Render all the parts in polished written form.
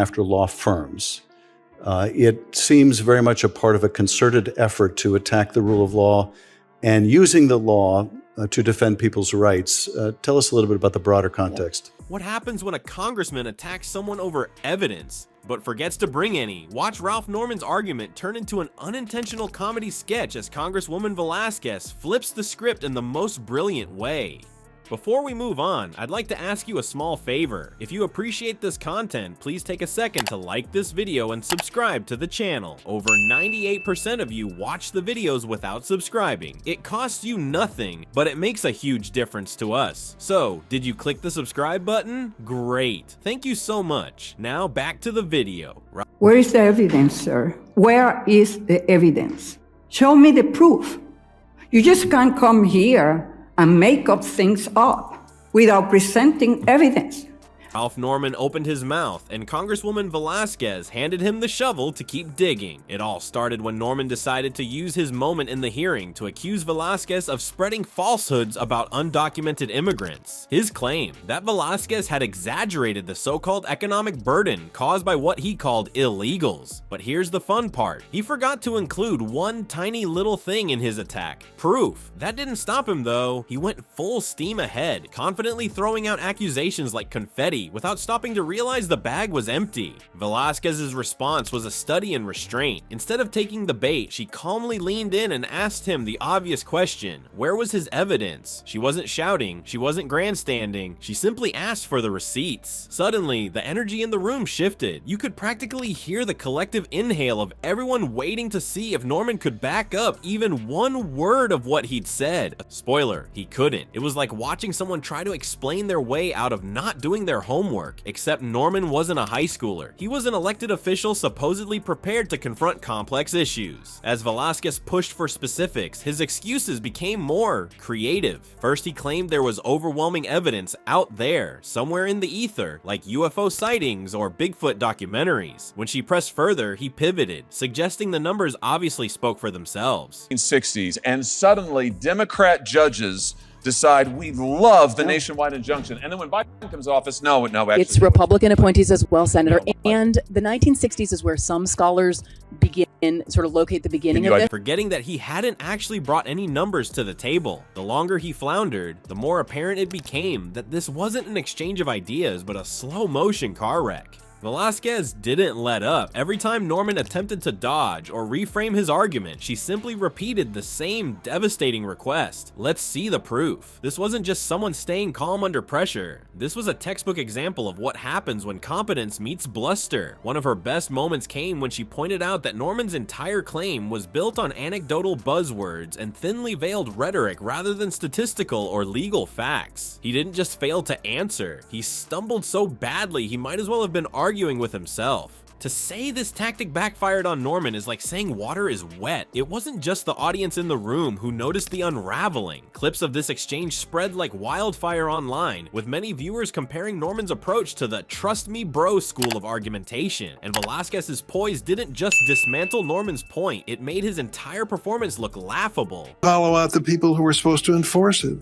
after law firms. It seems very much a part of a concerted effort to attack the rule of law and using the law to defend people's rights. Tell us a little bit about the broader context. What happens when a congressman attacks someone over evidence, but forgets to bring any? Watch Ralph Norman's argument turn into an unintentional comedy sketch as Congresswoman Velasquez flips the script in the most brilliant way. Before we move on, I'd like to ask you a small favor. If you appreciate this content, please take a second to like this video and subscribe to the channel. Over 98% of you watch the videos without subscribing. It costs you nothing, but it makes a huge difference to us. So, did you click the subscribe button? Great. Thank you so much. Now back to the video. Where is the evidence, sir? Where is the evidence? Show me the proof. You just can't come here and make up things up without presenting evidence. Ralph Norman opened his mouth, and Congresswoman Velasquez handed him the shovel to keep digging. It all started when Norman decided to use his moment in the hearing to accuse Velasquez of spreading falsehoods about undocumented immigrants. His claim that Velasquez had exaggerated the so-called economic burden caused by what he called illegals. But here's the fun part. He forgot to include one tiny little thing in his attack: proof. That didn't stop him though. He went full steam ahead, confidently throwing out accusations like confetti without stopping to realize the bag was empty. Velasquez's response was a study in restraint. Instead of taking the bait, she calmly leaned in and asked him the obvious question: where was his evidence? She wasn't shouting, she wasn't grandstanding, she simply asked for the receipts. Suddenly, the energy in the room shifted. You could practically hear the collective inhale of everyone waiting to see if Norman could back up even one word of what he'd said. Spoiler, he couldn't. It was like watching someone try to explain their way out of not doing their homework, except Norman wasn't a high schooler. He was an elected official supposedly prepared to confront complex issues. As Velasquez pushed for specifics, his excuses became more creative. First, he claimed there was overwhelming evidence out there, somewhere in the ether, like UFO sightings or Bigfoot documentaries. When she pressed further, he pivoted, suggesting the numbers obviously spoke for themselves. 1960s, and suddenly Democrat judges decide we love the nationwide injunction, and then when Biden comes to office, no, actually, it's Republican appointees as well, Senator. And the 1960s is where some scholars locate the beginning of this. Forgetting that he hadn't actually brought any numbers to the table. The longer he floundered, the more apparent it became that this wasn't an exchange of ideas, but a slow-motion car wreck. Velasquez didn't let up. Every time Norman attempted to dodge or reframe his argument, she simply repeated the same devastating request: let's see the proof. This wasn't just someone staying calm under pressure. This was a textbook example of what happens when competence meets bluster. One of her best moments came when she pointed out that Norman's entire claim was built on anecdotal buzzwords and thinly veiled rhetoric rather than statistical or legal facts. He didn't just fail to answer, he stumbled so badly he might as well have been arguing with himself. To say this tactic backfired on Norman is like saying water is wet. It wasn't just the audience in the room who noticed the unraveling. Clips of this exchange spread like wildfire online, with many viewers comparing Norman's approach to the trust me bro school of argumentation. And Velasquez's poise didn't just dismantle Norman's point, it made his entire performance look laughable. Follow out the people who were supposed to enforce it.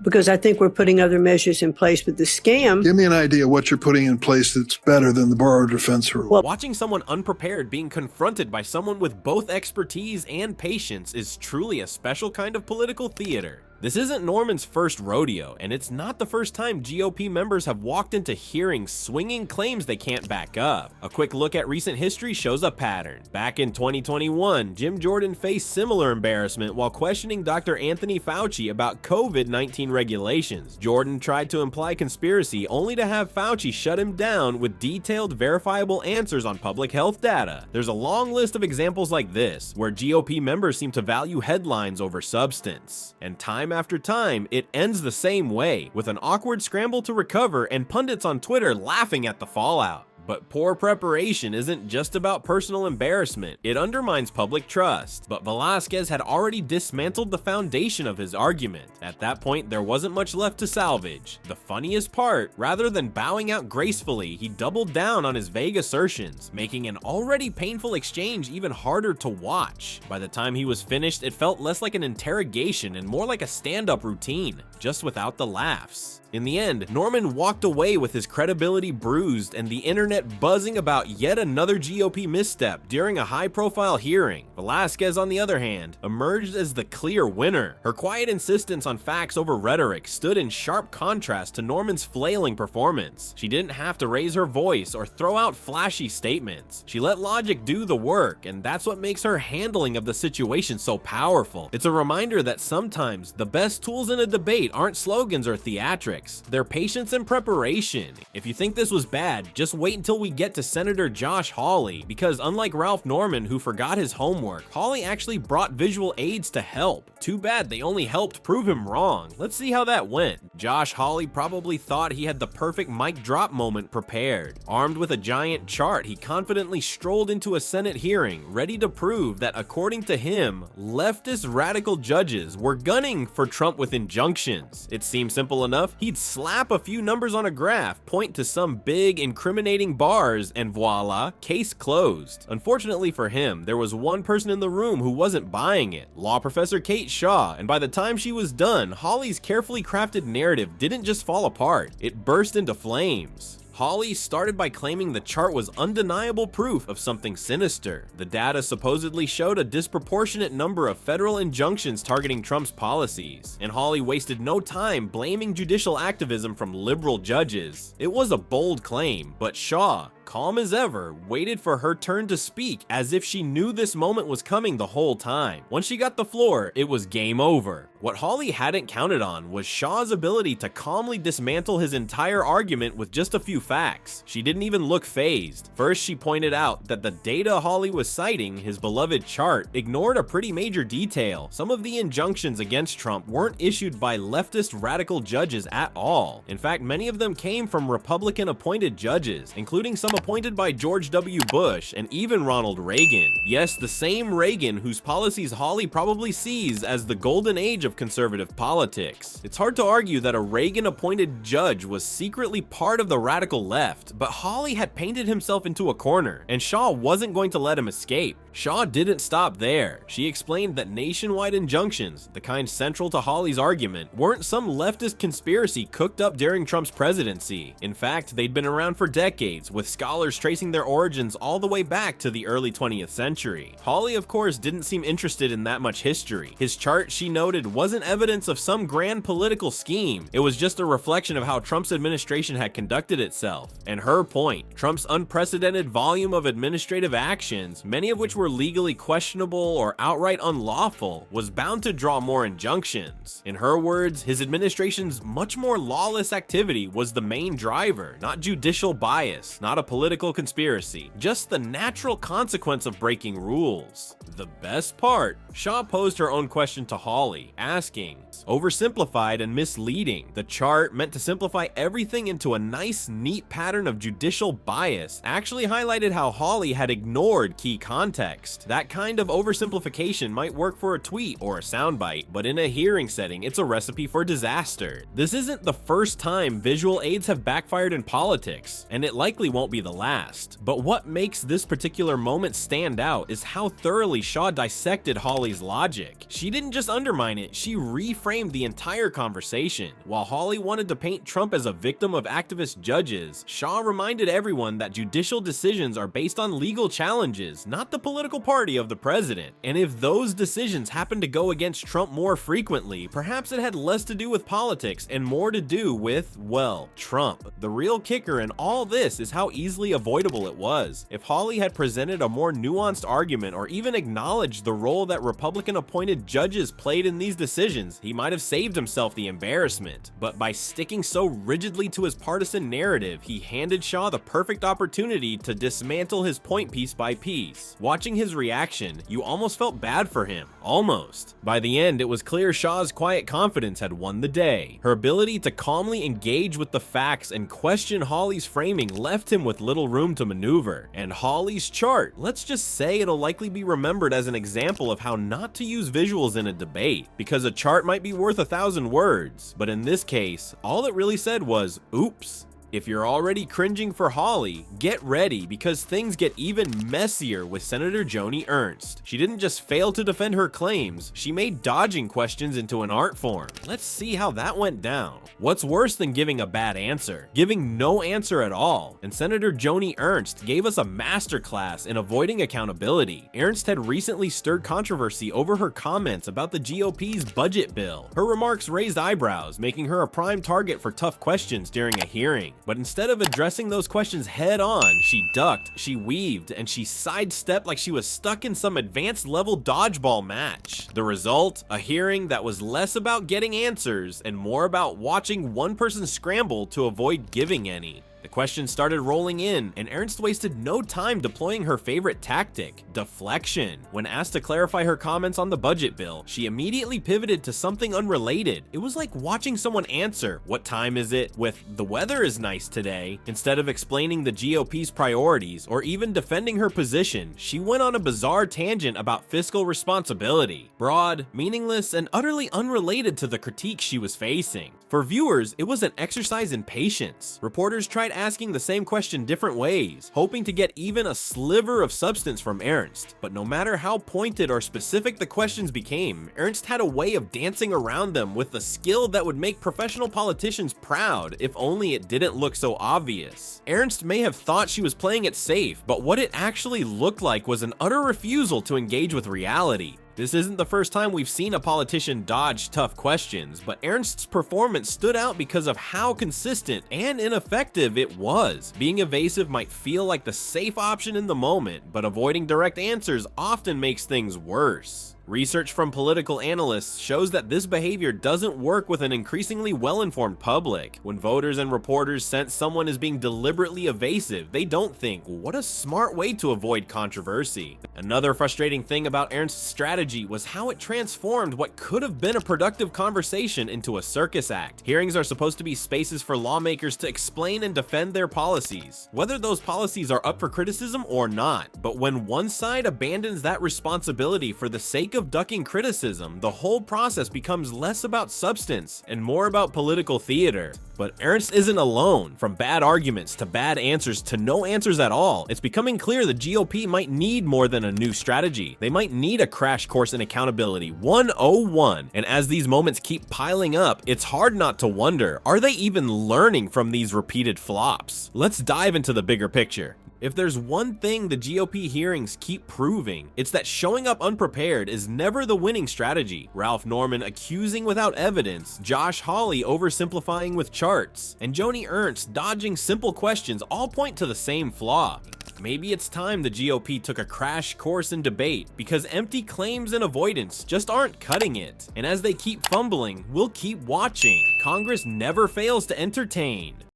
Because I think we're putting other measures in place, but the scam... Give me an idea what you're putting in place that's better than the borrower defense rule. Well, watching someone unprepared being confronted by someone with both expertise and patience is truly a special kind of political theater. This isn't Norman's first rodeo, and it's not the first time GOP members have walked into hearings swinging claims they can't back up. A quick look at recent history shows a pattern. Back in 2021, Jim Jordan faced similar embarrassment while questioning Dr. Anthony Fauci about COVID-19 regulations. Jordan tried to imply conspiracy only to have Fauci shut him down with detailed, verifiable answers on public health data. There's a long list of examples like this, where GOP members seem to value headlines over substance. And time after time, it ends the same way, with an awkward scramble to recover and pundits on Twitter laughing at the fallout. But poor preparation isn't just about personal embarrassment, it undermines public trust. But Velasquez had already dismantled the foundation of his argument. At that point, there wasn't much left to salvage. The funniest part, rather than bowing out gracefully, he doubled down on his vague assertions, making an already painful exchange even harder to watch. By the time he was finished, it felt less like an interrogation and more like a stand-up routine, just without the laughs. In the end, Norman walked away with his credibility bruised and the internet buzzing about yet another GOP misstep during a high-profile hearing. Velasquez, on the other hand, emerged as the clear winner. Her quiet insistence on facts over rhetoric stood in sharp contrast to Norman's flailing performance. She didn't have to raise her voice or throw out flashy statements. She let logic do the work, and that's what makes her handling of the situation so powerful. It's a reminder that sometimes the best tools in a debate aren't slogans or theatrics. They're patience and preparation. If you think this was bad, just wait until we get to Senator Josh Hawley, because unlike Ralph Norman, who forgot his homework, Hawley actually brought visual aids to help. Too bad they only helped prove him wrong. Let's see how that went. Josh Hawley probably thought he had the perfect mic drop moment prepared. Armed with a giant chart, he confidently strolled into a Senate hearing, ready to prove that, according to him, leftist radical judges were gunning for Trump with injunctions. It seemed simple enough. He'd slap a few numbers on a graph, point to some big incriminating bars, and voila, case closed. Unfortunately for him, there was one person in the room who wasn't buying it, law professor Kate Shaw, and by the time she was done, Hawley's carefully crafted narrative didn't just fall apart, it burst into flames. Hawley started by claiming the chart was undeniable proof of something sinister. The data supposedly showed a disproportionate number of federal injunctions targeting Trump's policies, and Hawley wasted no time blaming judicial activism from liberal judges. It was a bold claim, but Shaw, calm as ever, waited for her turn to speak as if she knew this moment was coming the whole time. Once she got the floor, it was game over. What Hawley hadn't counted on was Shaw's ability to calmly dismantle his entire argument with just a few facts. She didn't even look fazed. First, she pointed out that the data Hawley was citing, his beloved chart, ignored a pretty major detail. Some of the injunctions against Trump weren't issued by leftist radical judges at all. In fact, many of them came from Republican-appointed judges, including some appointed by George W. Bush and even Ronald Reagan. Yes, the same Reagan whose policies Hawley probably sees as the golden age of conservative politics. It's hard to argue that a Reagan-appointed judge was secretly part of the radical left, but Hawley had painted himself into a corner, and Shaw wasn't going to let him escape. Shaw didn't stop there. She explained that nationwide injunctions, the kind central to Hawley's argument, weren't some leftist conspiracy cooked up during Trump's presidency. In fact, they'd been around for decades, with scholars tracing their origins all the way back to the early 20th century. Hawley, of course, didn't seem interested in that much history. His chart, she noted, wasn't evidence of some grand political scheme. It was just a reflection of how Trump's administration had conducted itself. And her point, Trump's unprecedented volume of administrative actions, many of which were legally questionable or outright unlawful, was bound to draw more injunctions. In her words, his administration's much more lawless activity was the main driver, not judicial bias, not a political conspiracy, just the natural consequence of breaking rules. The best part, Shaw posed her own question to Hawley, asking, oversimplified and misleading. The chart, meant to simplify everything into a nice, neat pattern of judicial bias, actually highlighted how Hawley had ignored key context. That kind of oversimplification might work for a tweet or a soundbite, but in a hearing setting, it's a recipe for disaster. This isn't the first time visual aids have backfired in politics, and it likely won't be the last. But what makes this particular moment stand out is how thoroughly Shaw dissected Hawley's logic. She didn't just undermine it, she reframed the entire conversation. While Hawley wanted to paint Trump as a victim of activist judges, Shaw reminded everyone that judicial decisions are based on legal challenges, not the political party of the president. And if those decisions happen to go against Trump more frequently, perhaps it had less to do with politics and more to do with, well, Trump. The real kicker in all this is how easily avoidable it was. If Hawley had presented a more nuanced argument or even acknowledged the role that Republican-appointed judges played in these decisions, he might have saved himself the embarrassment. But by sticking so rigidly to his partisan narrative, he handed Shaw the perfect opportunity to dismantle his point piece by piece. Watching his reaction, you almost felt bad for him. Almost. By the end, it was clear Shaw's quiet confidence had won the day. Her ability to calmly engage with the facts and question Hawley's framing left him with little room to maneuver. And Hawley's chart, let's just say it'll likely be remembered as an example of how not to use visuals in a debate, because a chart might be worth 1,000 words, but in this case, all it really said was, oops. If you're already cringing for Hawley, get ready because things get even messier with Senator Joni Ernst. She didn't just fail to defend her claims, she made dodging questions into an art form. Let's see how that went down. What's worse than giving a bad answer? Giving no answer at all. And Senator Joni Ernst gave us a masterclass in avoiding accountability. Ernst had recently stirred controversy over her comments about the GOP's budget bill. Her remarks raised eyebrows, making her a prime target for tough questions during a hearing. But instead of addressing those questions head on, she ducked, she weaved, and she sidestepped like she was stuck in some advanced level dodgeball match. The result? A hearing that was less about getting answers and more about watching one person scramble to avoid giving any. The questions started rolling in, and Ernst wasted no time deploying her favorite tactic, deflection. When asked to clarify her comments on the budget bill, she immediately pivoted to something unrelated. It was like watching someone answer, "What time is it?" with "The weather is nice today." Instead of explaining the GOP's priorities or even defending her position, she went on a bizarre tangent about fiscal responsibility. Broad, meaningless, and utterly unrelated to the critique she was facing. For viewers, it was an exercise in patience. Reporters tried asking the same question different ways, hoping to get even a sliver of substance from Ernst. But no matter how pointed or specific the questions became, Ernst had a way of dancing around them with a skill that would make professional politicians proud if only it didn't look so obvious. Ernst may have thought she was playing it safe, but what it actually looked like was an utter refusal to engage with reality. This isn't the first time we've seen a politician dodge tough questions, but Ernst's performance stood out because of how consistent and ineffective it was. Being evasive might feel like the safe option in the moment, but avoiding direct answers often makes things worse. Research from political analysts shows that this behavior doesn't work with an increasingly well-informed public. When voters and reporters sense someone is being deliberately evasive, they don't think, "What a smart way to avoid controversy." Another frustrating thing about Ernst's strategy was how it transformed what could have been a productive conversation into a circus act. Hearings are supposed to be spaces for lawmakers to explain and defend their policies, whether those policies are up for criticism or not. But when one side abandons that responsibility for the sake of ducking criticism, the whole process becomes less about substance and more about political theater. But Ernst isn't alone. From bad arguments to bad answers to no answers at all, it's becoming clear the GOP might need more than a new strategy. They might need a crash course in accountability 101. And as these moments keep piling up, it's hard not to wonder, are they even learning from these repeated flops? Let's dive into the bigger picture. If there's one thing the GOP hearings keep proving, it's that showing up unprepared is never the winning strategy. Ralph Norman accusing without evidence, Josh Hawley oversimplifying with charts, and Joni Ernst dodging simple questions all point to the same flaw. Maybe it's time the GOP took a crash course in debate, because empty claims and avoidance just aren't cutting it. And as they keep fumbling, we'll keep watching. Congress never fails to entertain.